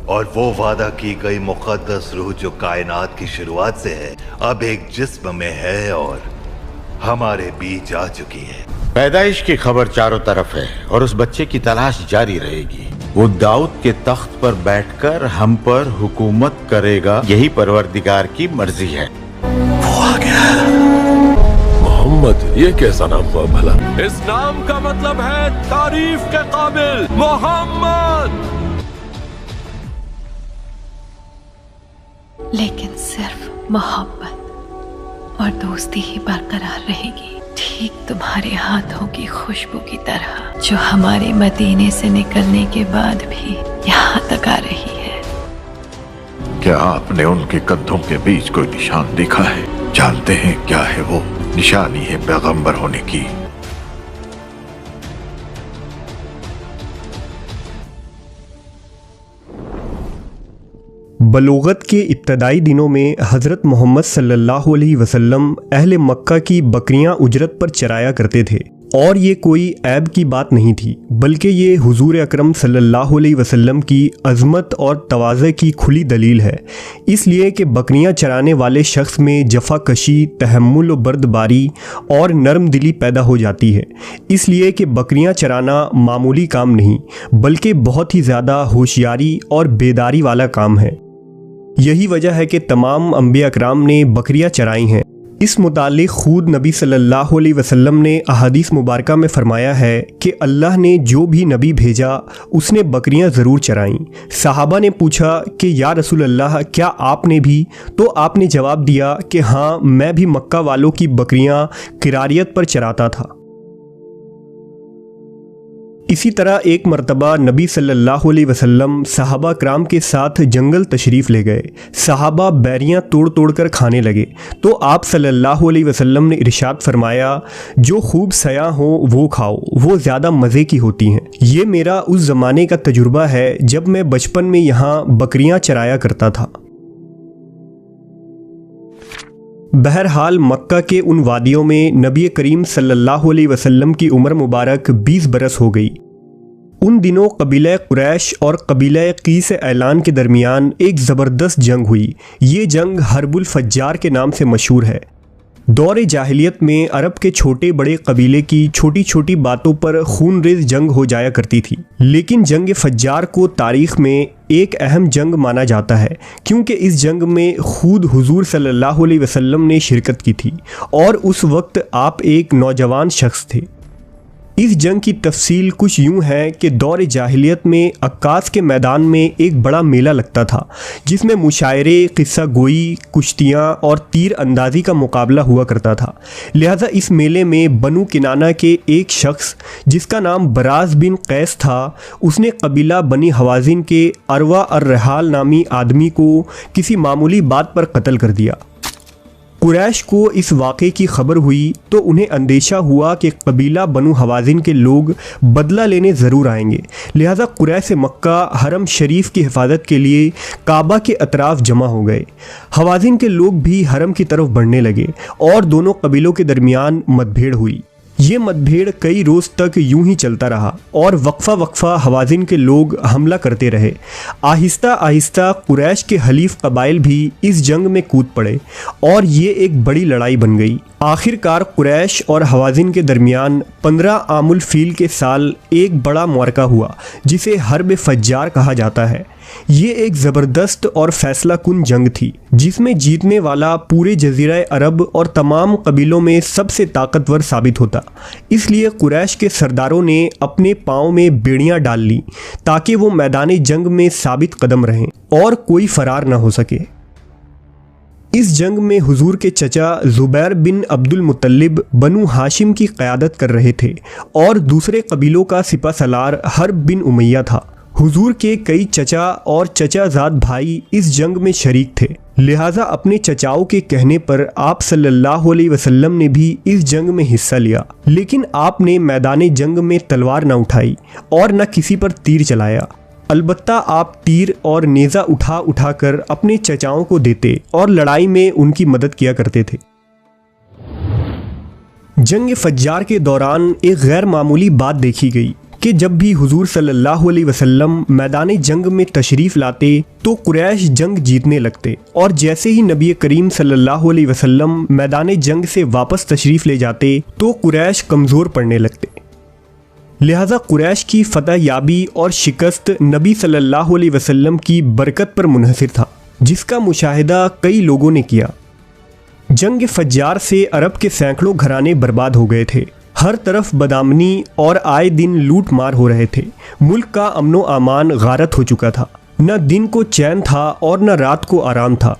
और वो वादा की गई मुक़द्दस रूह जो कायनात की शुरुआत से है, अब एक जिस्म में है और हमारे बीच आ चुकी है। पैदाइश की खबर चारों तरफ है और उस बच्चे की तलाश जारी रहेगी। वो दाऊद के तख्त पर बैठकर हम पर हुकूमत करेगा, यही परवरदिगार की मर्जी है। वो आ गया। मोहम्मद, ये कैसा नाम हुआ भला? इस नाम का मतलब है तारीफ के काबिल, मोहम्मद। लेकिन सिर्फ मोहब्बत और दोस्ती ही बरकरार रहेगी, ठीक तुम्हारे हाथों की खुशबू की तरह जो हमारे मदीने से निकलने के बाद भी यहाँ तक आ रही है। क्या आपने उनके कंधों के बीच कोई निशान देखा है? जानते हैं क्या है वो? निशानी है पैगंबर होने की। बलूगत के इब्तदाई दिनों में हज़रत मोहम्मद सल्लल्लाहु अलैहि वसल्लम अहले मक्का की बकरियां उजरत पर चराया करते थे, और ये कोई ऐब की बात नहीं थी, बल्कि ये हुजूर अकरम सल्लल्लाहु अलैहि वसल्लम की अज़मत और तवाज़े की खुली दलील है। इसलिए कि बकरियां चराने वाले शख्स में जफ़ाकशी, तहम्मुल व बर्दबारी और नरम दिली पैदा हो जाती है। इसलिए कि बकरियां चराना मामूली काम नहीं, बल्कि बहुत ही ज़्यादा होशियारी और बेदारी वाला काम है। यही वजह है कि तमाम अंबिया अकराम ने बकरियां चराई हैं। इस मुतालिक खुद नबी सल्लल्लाहु अलैहि वसल्लम ने अहादीस मुबारका में फरमाया है कि अल्लाह ने जो भी नबी भेजा उसने बकरियां ज़रूर चराईं। सहाबा ने पूछा कि या रसूल अल्लाह, क्या आपने भी? तो आपने जवाब दिया कि हाँ, मैं भी मक्का वालों की बकरियां किरारियत पर चराता था। इसी तरह एक मरतबा नबी सल्लल्लाहु अलैहि वसल्लम सहाबा कराम के साथ जंगल तशरीफ़ ले गए। सहाबा बैरियां तोड़ तोड़ कर खाने लगे तो आप सल्लल्लाहु अलैहि वसल्लम ने इरशाद फरमाया, जो खूब सया हो वो खाओ, वो ज़्यादा मज़े की होती हैं। ये मेरा उस ज़माने का तजुर्बा है जब मैं बचपन में यहाँ बकरियां चराया करता था। बहरहाल मक्का के उन वादियों में नबी करीम सल्लल्लाहु अलैहि वसल्लम की उम्र मुबारक 20 बरस हो गई। उन दिनों कबीला कुरैश और कबीला कीस ऐलान के दरमियान एक ज़बरदस्त जंग हुई। ये जंग हर्बुल फज्जार के नाम से मशहूर है। दौर जाहिलियत में अरब के छोटे बड़े कबीले की छोटी छोटी बातों पर खूनरेज़ जंग हो जाया करती थी, लेकिन जंग फज्जार को तारीख़ में एक अहम जंग माना जाता है, क्योंकि इस जंग में खुद हुजूर सल्लल्लाहु अलैहि वसल्लम ने शिरकत की थी और उस वक्त आप एक नौजवान शख्स थे। इस जंग की तफसील कुछ यूँ है कि दौर जाहिलियत में अक्कास के मैदान में एक बड़ा मेला लगता था, जिसमें मुशायरे, किस्सा गोई, कुश्तियाँ और तीर अंदाज़ी का मुकाबला हुआ करता था। लिहाजा इस मेले में बनु किनाना के एक शख्स जिसका नाम बराज बिन कैस था, उसने कबीला बनी हवाजिन के अरवा अर्रहाल नामी आदमी को किसी मामूली बात पर कत्ल कर दिया। कुरैश को इस वाक़े की खबर हुई तो उन्हें अंदेशा हुआ कि कबीला बनु हवाजिन के लोग बदला लेने ज़रूर आएंगे। लिहाजा कुरैश मक्का हरम शरीफ की हिफाजत के लिए काबा के अतराफ़ जमा हो गए। हवाजिन के लोग भी हरम की तरफ बढ़ने लगे और दोनों कबीलों के दरमियान मतभेड़ हुई। ये मतभेड़ कई रोज़ तक यूं ही चलता रहा और वक्फा हवाजिन के लोग हमला करते रहे। आहिस्ता आहिस्ता कुरैश के हलीफ कबाइल भी इस जंग में कूद पड़े और ये एक बड़ी लड़ाई बन गई। आखिरकार कुरैश और हवाजिन के दरमियान 15 आमुल फील के साल एक बड़ा मुआरका हुआ, जिसे हर्ब फज्जार कहा जाता है। ये एक ज़बरदस्त और फैसला कुन जंग थी, जिसमें जीतने वाला पूरे जज़ीरा अरब और तमाम कबीलों में सबसे ताकतवर साबित होता। इसलिए कुरैश के सरदारों ने अपने पाँव में बेड़ियाँ डाल ली ताकि वो मैदान जंग में साबित कदम रहें और कोई फरार न हो सके। इस जंग में हुजूर के चचा ज़ुबैर बिन अब्दुल मुत्तलिब बनु हाशिम की क़यादत कर रहे थे और दूसरे कबीलों का सिपा सलार हर्ब बिन उमैया था। हुजूर के कई चचा और चचाज़ाद भाई इस जंग में शरीक थे। लिहाजा अपने चचाओं के कहने पर आप सल्लल्लाहु अलैहि वसल्लम ने भी इस जंग में हिस्सा लिया, लेकिन आपने मैदान जंग में तलवार न उठाई और न किसी पर तीर चलाया। अलबत्ता आप तीर और नेज़ा उठा उठा कर अपने चचाओं को देते और लड़ाई में उनकी मदद किया करते थे। जंग फज्जार के दौरान एक गैर मामूली बात देखी गई। कि जब भी हुजूर सल्लल्लाहु अलैहि वसल्लम मैदान जंग में तशरीफ़ लाते तो कुरैश जंग जीतने लगते, और जैसे ही नबी करीम सल्लल्लाहु अलैहि वसल्लम मैदान जंग से वापस तशरीफ़ ले जाते तो कुरैश कमज़ोर पड़ने लगते। लिहाजा कुरैश की फतह याबी और शिकस्त नबी सल्लल्लाहु अलैहि वसल्लम की बरकत पर मुनहसिर था, जिसका मुशाहिदा कई लोगों ने किया। जंग फज्जार से अरब के सैकड़ों घराने बर्बाद हो गए थे। हर तरफ बदामनी और आए दिन लूट मार हो रहे थे। मुल्क का अमनो अमान गारत हो चुका था। न दिन को चैन था और न रात को आराम था।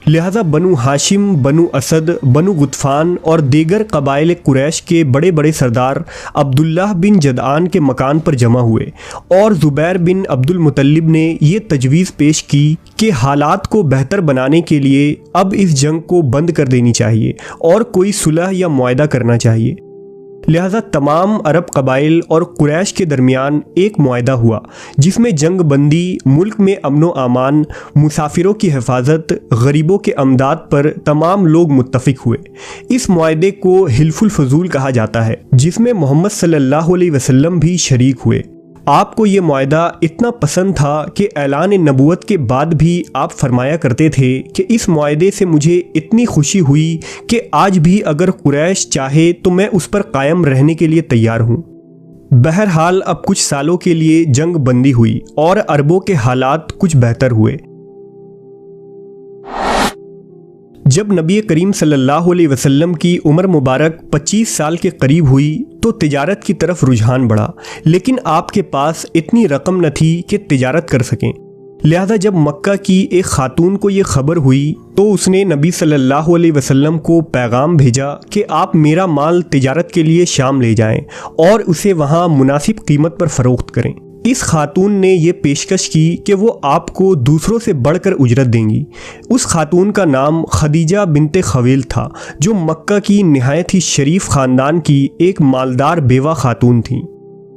लिहाजा बनु हाशिम, बनु असद, बनु गुतफान और दीगर कबाइल कुरैश के बड़े बड़े सरदार अब्दुल्लाह बिन जदआन के मकान पर जमा हुए और ज़ुबैर बिन अब्दुल मुतल्लिब ने ये तजवीज़ पेश की कि हालात को बेहतर बनाने के लिए अब इस जंग को बंद कर देनी चाहिए और कोई सुलह या मुआहदा करना चाहिए। लिहाजा तमाम अरब कबाइल और कुरैश के दरमियान एक मुआहदा हुआ जिसमें जंग बंदी, मुल्क में अमनो अमान, मुसाफिरों की हिफाजत, गरीबों के अमदाद पर तमाम लोग मुत्तफिक हुए। इस मुआहदे को हिल्फुल फजूल कहा जाता है, जिसमें मोहम्मद सल्लल्लाहु अलैहि वसल्लम भी शरीक हुए। आपको ये मुआहदा इतना पसंद था कि ऐलान नबूवत के बाद भी आप फरमाया करते थे कि इस मुआहदे से मुझे इतनी खुशी हुई कि आज भी अगर कुरैश चाहे तो मैं उस पर कायम रहने के लिए तैयार हूँ। बहरहाल अब कुछ सालों के लिए जंग बंदी हुई और अरबों के हालात कुछ बेहतर हुए। जब नबी करीम सल्लल्लाहु अलैहि वसल्लम की उम्र मुबारक 25 साल के करीब हुई तो तिजारत की तरफ रुझान बढ़ा, लेकिन आपके पास इतनी रकम न थी कि तिजारत कर सकें। लिहाजा जब मक्का की एक खातून को ये खबर हुई तो उसने नबी सल्लल्लाहु अलैहि वसल्लम को पैगाम भेजा कि आप मेरा माल तिजारत के लिए शाम ले जाएं और उसे वहाँ मुनासिब कीमत पर फ़रोख्त करें। इस खातून ने यह पेशकश की कि वो आपको दूसरों से बढ़कर उजरत देंगी। उस खातून का नाम खदीजा बिनते खवेल था, जो मक्का की निहायत ही शरीफ ख़ानदान की एक मालदार बेवा खातून थी।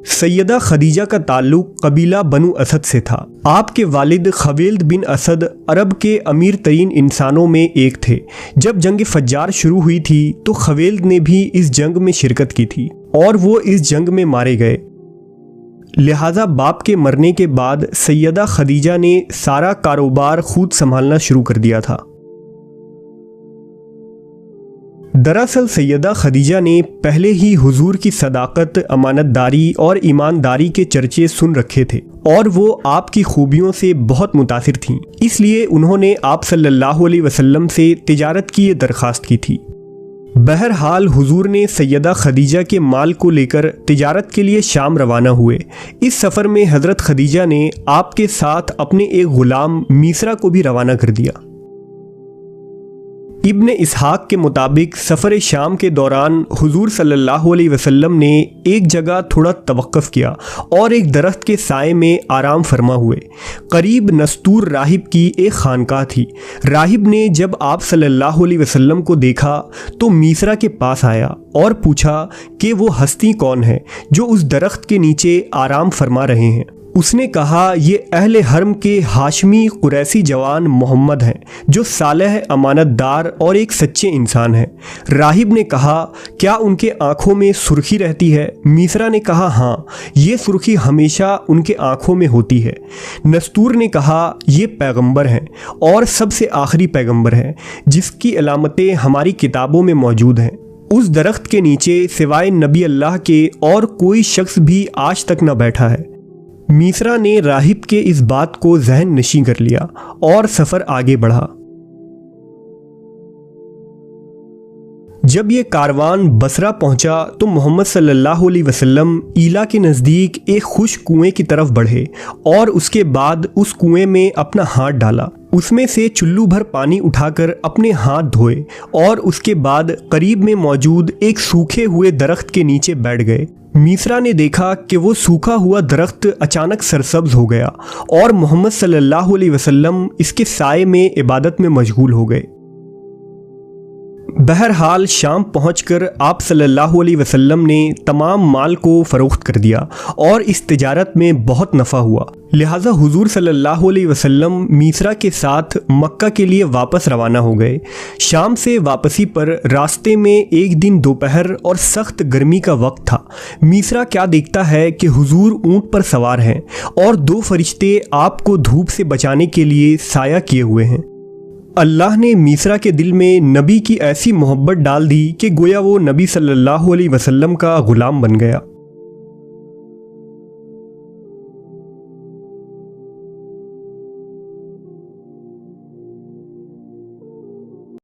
सैयदा खदीजा का ताल्लुक कबीला बनु असद से था। आपके वालिद खवेल्द बिन असद अरब के अमीर तरीन इंसानों में एक थे। जब जंग फज्जार शुरू हुई थी तो खवेल्द ने भी इस जंग में शिरकत की थी और वो इस जंग में मारे गए। लिहाजा बाप के मरने के बाद सैयदा खदीजा ने सारा कारोबार खुद संभालना शुरू कर दिया था। दरअसल सैयदा खदीजा ने पहले ही हुजूर की सदाकत, अमानतदारी और ईमानदारी के चर्चे सुन रखे थे और वो आपकी खूबियों से बहुत मुतासिर थीं। इसलिए उन्होंने आप सल्लल्लाहु अलैहि वसल्लम से तिजारत की ये दरख्वास्त की थी। बहरहाल हुजूर ने सैयदा खदीजा के माल को लेकर तिजारत के लिए शाम रवाना हुए। इस सफ़र में हज़रत खदीजा ने आपके साथ अपने एक ग़ुलाम मीसरा को भी रवाना कर दिया। इब्न इसहाक के मुताबिक सफ़र शाम के दौरान हुजूर सल्लल्लाहु अलैहि वसल्लम ने एक जगह थोड़ा तवक्कुफ़ किया और एक दरख्त के साए में आराम फरमा हुए। करीब नस्तूर राहिब की एक खानकाह थी। राहिब ने जब आप सल्लल्लाहु अलैहि वसल्लम को देखा तो मीसरा के पास आया और पूछा कि वो हस्ती कौन है जो उस दरख्त के नीचे आराम फरमा रहे हैं। उसने कहा, ये अहले हरम के हाशमी कुरैसी जवान मोहम्मद हैं, जो सालेह, अमानतदार और एक सच्चे इंसान हैं। राहिब ने कहा, क्या उनके आँखों में सुर्खी रहती है? मीसरा ने कहा, हाँ, ये सुर्खी हमेशा उनके आँखों में होती है। नस्तूर ने कहा, ये पैगंबर हैं और सबसे आखिरी पैगंबर हैं, जिसकी अलामतें हमारी किताबों में मौजूद हैं। उस दरख्त के नीचे सिवाय नबी अल्लाह के और कोई शख्स भी आज तक न बैठा है। मीसरा ने राहिब के इस बात को जहन नशीं कर लिया और सफ़र आगे बढ़ा। जब ये कारवान बसरा पहुंचा तो मोहम्मद सल्लल्लाहु अलैहि वसल्लम ईला के नज़दीक एक खुश कुएं की तरफ बढ़े और उसके बाद उस कुएं में अपना हाथ डाला। उसमें से चुल्लू भर पानी उठाकर अपने हाथ धोए और उसके बाद करीब में मौजूद एक सूखे हुए दरख्त के नीचे बैठ गए। मीसरा ने देखा कि वो सूखा हुआ दरख्त अचानक सरसब्ज हो गया और मोहम्मद सल्लल्लाहु अलैहि वसल्लम इसके साए में इबादत में मशगूल हो गए। बहरहाल शाम पहुंचकर आप सल्लल्लाहु अलैहि वसल्लम ने तमाम माल को फ़रोख्त कर दिया और इस तिजारत में बहुत नफ़ा हुआ। लिहाजा हुजूर सल्लल्लाहु अलैहि वसल्लम मीसरा के साथ मक्का के लिए वापस रवाना हो गए। शाम से वापसी पर रास्ते में एक दिन दोपहर और सख्त गर्मी का वक्त था। मीसरा क्या देखता है कि हुजूर ऊंट पर सवार हैं और दो फरिश्ते आपको धूप से बचाने के लिए साया किए हुए हैं। अल्लाह ने मीसरा के दिल में नबी की ऐसी मोहब्बत डाल दी कि गोया वो नबी सल्लल्लाहु अलैहि वसल्लम का गुलाम बन गया।